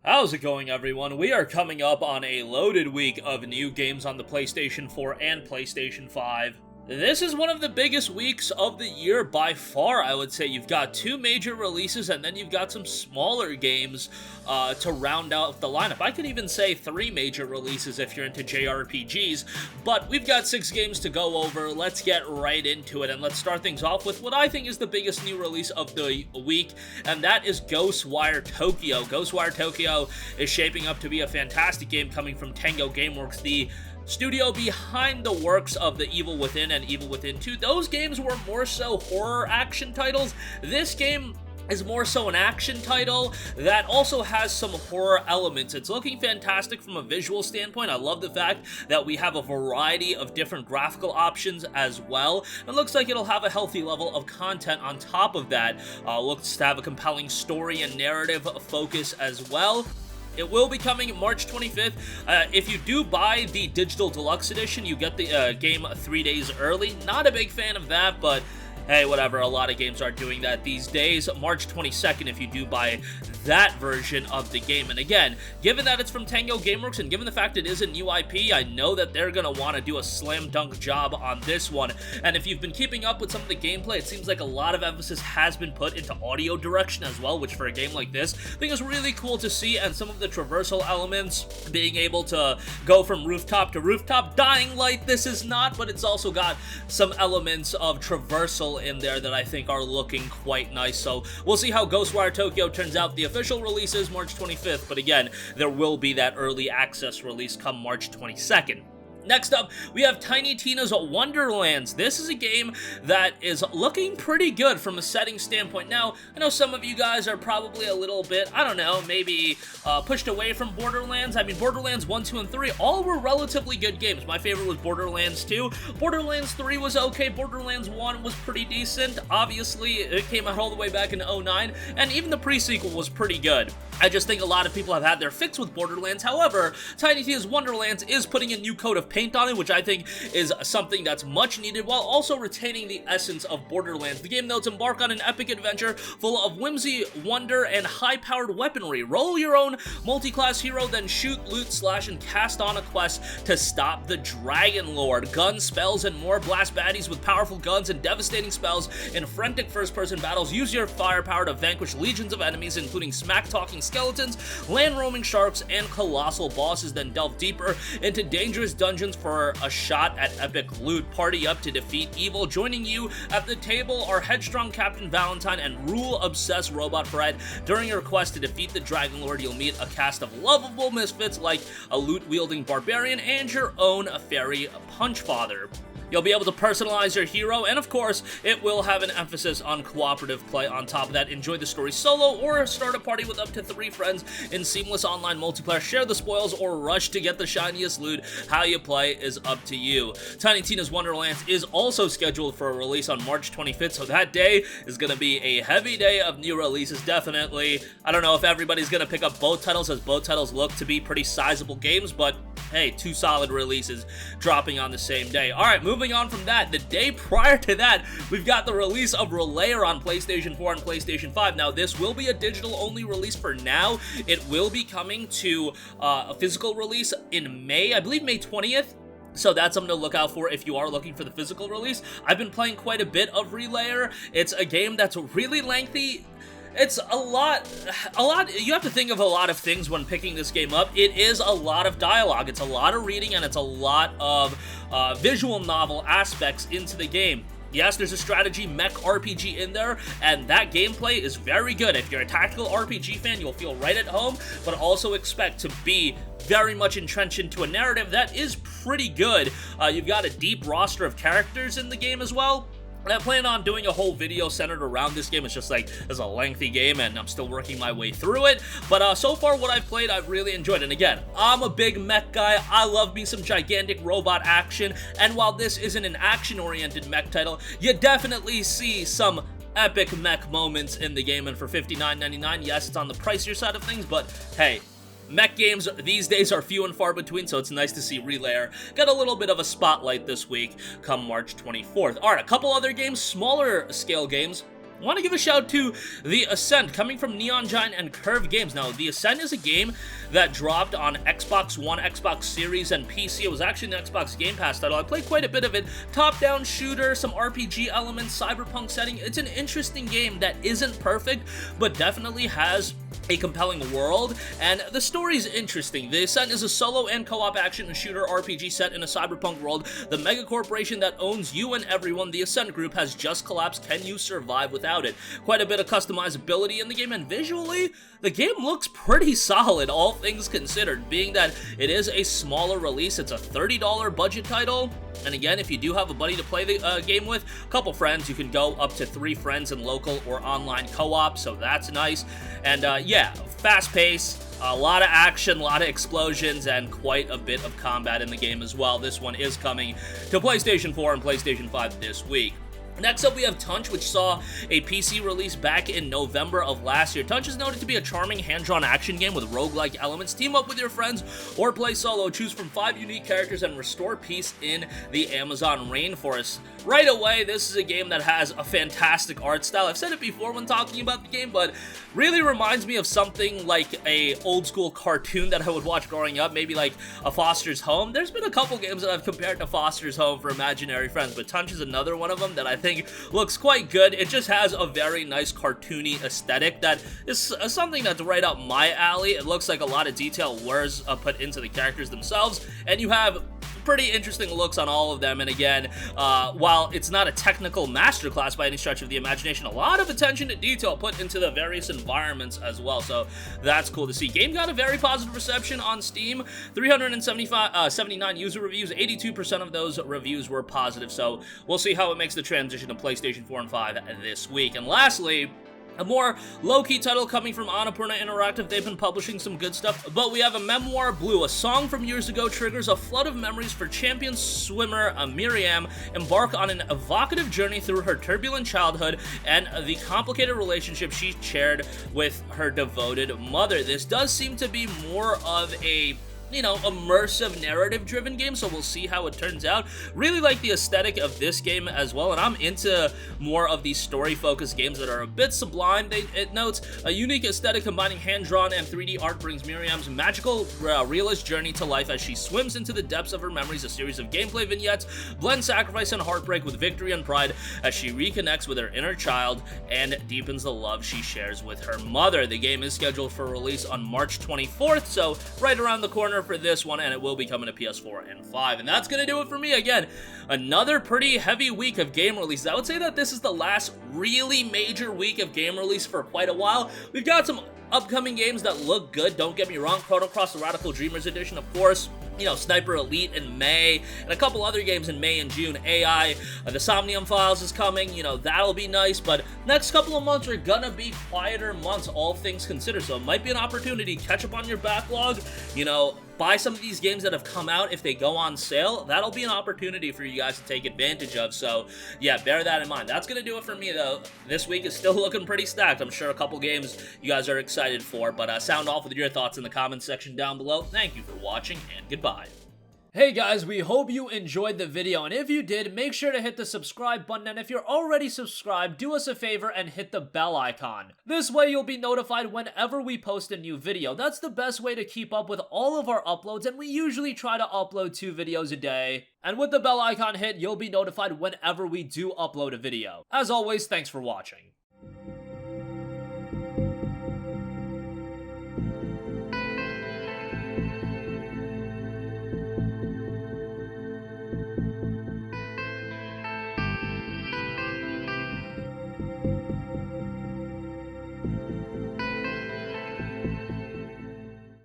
How's it going, everyone? We are coming up on a loaded week of new games on the PlayStation 4 and PlayStation 5. This is one of the biggest weeks of the year by far, I would say. You've got two major releases, and then you've got some smaller games to round out the lineup. I could even say three major releases if you're into JRPGs, but we've got 6 games to go over. Let's get right into it, and let's start things off with what I think is the biggest new release of the week, and that is Ghostwire Tokyo. Ghostwire Tokyo is shaping up to be a fantastic game coming from Tango Gameworks, the studio behind the works of the Evil Within and Evil Within 2. Those games were more so horror action titles. This game is more so an action title that also has some horror elements. It's looking fantastic from a visual standpoint. I love the fact that we have a variety of different graphical options as well. It looks like it'll have a healthy level of content on top of that. Looks to have a compelling story and narrative focus as well. It will be coming March 25th. If you do buy the Digital Deluxe Edition, you get the game 3 days early. Not a big fan of that, but hey, whatever, a lot of games are doing that these days. March 22nd if you do buy that version of the game. And again, given that it's from Tango Gameworks and given the fact it is a new IP, I know that they're going to want to do a slam dunk job on this one. And if you've been keeping up with some of the gameplay, it seems like a lot of emphasis has been put into audio direction as well, which for a game like this, I think is really cool to see. And some of the traversal elements, being able to go from rooftop to rooftop. Dying Light, this is not, but it's also got some elements of traversal in there that I think are looking quite nice. So we'll see how Ghostwire Tokyo turns out. The official release is March 25th, but again, there will be that early access release come March 22nd. Next up, we have Tiny Tina's Wonderlands. This is a game that is looking pretty good from a setting standpoint. Now, I know some of you guys are probably a little bit, I don't know, maybe pushed away from Borderlands. I mean, Borderlands 1, 2, and 3, all were relatively good games. My favorite was Borderlands 2. Borderlands 3 was okay. Borderlands 1 was pretty decent. Obviously, it came out all the way back in 2009, and even the pre-sequel was pretty good. I just think a lot of people have had their fix with Borderlands. However, Tiny Tina's Wonderlands is putting a new coat of paint on it, which I think is something that's much needed, while also retaining the essence of Borderlands. The game notes embark on an epic adventure full of whimsy, wonder, and high-powered weaponry. Roll your own multi-class hero, then shoot, loot, slash, and cast on a quest to stop the Dragon Lord. Guns, spells, and more. Blast baddies with powerful guns and devastating spells in frantic first-person battles. Use your firepower to vanquish legions of enemies, including smack-talking skeletons, land-roaming sharks, and colossal bosses. Then delve deeper into dangerous dungeons for a shot at epic loot. Party up to defeat evil. Joining you at the table are headstrong Captain Valentine and rule-obsessed Robot Fred. During your quest to defeat the Dragon Lord, you'll meet a cast of lovable misfits like a loot-wielding barbarian and your own fairy Punchfather. You'll be able to personalize your hero, and of course, it will have an emphasis on cooperative play. On top of that, enjoy the story solo or start a party with up to 3 friends in seamless online multiplayer. Share the spoils or rush to get the shiniest loot. How you play is up to you. Tiny Tina's Wonderlands is also scheduled for a release on March 25th, so that day is going to be a heavy day of new releases, definitely. I don't know if everybody's going to pick up both titles, as both titles look to be pretty sizable games, but hey, 2 solid releases dropping on the same day. Alright, moving on from that, the day prior to that, we've got the release of Relayer on PlayStation 4 and PlayStation 5. Now, this will be a digital-only release for now. It will be coming to a physical release in May, I believe May 20th. So that's something to look out for if you are looking for the physical release. I've been playing quite a bit of Relayer. It's a game that's really lengthy. It's a lot, you have to think of a lot of things when picking this game up. It is a lot of dialogue, it's a lot of reading, and it's a lot of visual novel aspects into the game. Yes, there's a strategy mech RPG in there, and that gameplay is very good. If you're a tactical RPG fan, you'll feel right at home, but also expect to be very much entrenched into a narrative that is pretty good. You've got a deep roster of characters in the game as well. And I plan on doing a whole video centered around this game. It's just like, it's a lengthy game and I'm still working my way through it. But so far what I've played, I've really enjoyed. And again, I'm a big mech guy. I love me some gigantic robot action. And while this isn't an action-oriented mech title, you definitely see some epic mech moments in the game. And for $59.99, yes, it's on the pricier side of things, but hey, mech games these days are few and far between, so it's nice to see Relayer get a little bit of a spotlight this week come March 24th. Alright, a couple other games, smaller scale games. I want to give a shout to the Ascent, coming from Neon Giant and Curve Games. Now, the Ascent is a game that dropped on Xbox One, Xbox Series, and PC. It was actually an Xbox Game Pass title. I played quite a bit of it. Top-down shooter, some RPG elements, cyberpunk setting. It's an interesting game that isn't perfect, but definitely has a compelling world, and the story's interesting. The Ascent is a solo and co-op action and shooter RPG set in a cyberpunk world. The mega corporation that owns you and everyone, the Ascent Group, has just collapsed. Can you survive without it? Quite a bit of customizability in the game, and visually, the game looks pretty solid, all things considered, being that it is a smaller release. It's a $30 budget title, and again, if you do have a buddy to play the game with, a couple friends, you can go up to 3 friends in local or online co-op, so that's nice. And yeah, fast pace, a lot of action, a lot of explosions, and quite a bit of combat in the game as well. This one is coming to PlayStation 4 and PlayStation 5 this week. Next up, we have Tunche, which saw a PC release back in November of last year. Tunche is noted to be a charming hand-drawn action game with roguelike elements. Team up with your friends or play solo. Choose from 5 unique characters and restore peace in the Amazon rainforest. Right away, this is a game that has a fantastic art style. I've said it before when talking about the game, but really reminds me of something like a old-school cartoon that I would watch growing up, maybe like a Foster's Home. There's been a couple games that I've compared to Foster's Home for imaginary friends, but Tunche is another one of them that I think looks quite good. It just has a very nice cartoony aesthetic that is something that's right up my alley. It looks like a lot of detail was put into the characters themselves, and you have pretty interesting looks on all of them. And again, while it's not a technical masterclass by any stretch of the imagination, a lot of attention to detail put into the various environments as well, so that's cool to see. Game got a very positive reception on Steam, 79 user reviews, 82% of those reviews were positive, so we'll see how it makes the transition to PlayStation 4 and 5 this week. And lastly, a more low-key title coming from Annapurna Interactive. They've been publishing some good stuff, but we have a Memoir Blue. A song from years ago triggers a flood of memories for champion swimmer Miriam embark on an evocative journey through her turbulent childhood and the complicated relationship she shared with her devoted mother. This does seem to be more of a immersive narrative-driven game, so we'll see how it turns out. Really like the aesthetic of this game as well, and I'm into more of these story-focused games that are a bit sublime. It notes a unique aesthetic combining hand-drawn and 3D art brings Miriam's magical, realist journey to life as she swims into the depths of her memories. A series of gameplay vignettes blend sacrifice and heartbreak with victory and pride as she reconnects with her inner child and deepens the love she shares with her mother. The game is scheduled for release on March 24th, so right around the corner for this one, and it will be coming to PS4 and 5. And that's gonna do it for me. Again, another pretty heavy week of game releases. I would say that this is the last really major week of game release for quite a while. We've got some upcoming games that look good, don't get me wrong. Chrono Cross, the Radical Dreamers Edition, of course. Sniper Elite in May, and a couple other games in May and June. AI, the Somnium Files is coming, that'll be nice, but next couple of months are gonna be quieter months, all things considered, so it might be an opportunity to catch up on your backlog, buy some of these games that have come out if they go on sale. That'll be an opportunity for you guys to take advantage of, so yeah, bear that in mind. That's gonna do it for me, though. This week is still looking pretty stacked. I'm sure a couple games you guys are excited for, but sound off with your thoughts in the comments section down below. Thank you for watching, and goodbye. Hey guys, we hope you enjoyed the video, and if you did, make sure to hit the subscribe button, and if you're already subscribed, do us a favor and hit the bell icon. This way you'll be notified whenever we post a new video. That's the best way to keep up with all of our uploads, and we usually try to upload 2 videos a day. And with the bell icon hit, you'll be notified whenever we do upload a video. As always, thanks for watching.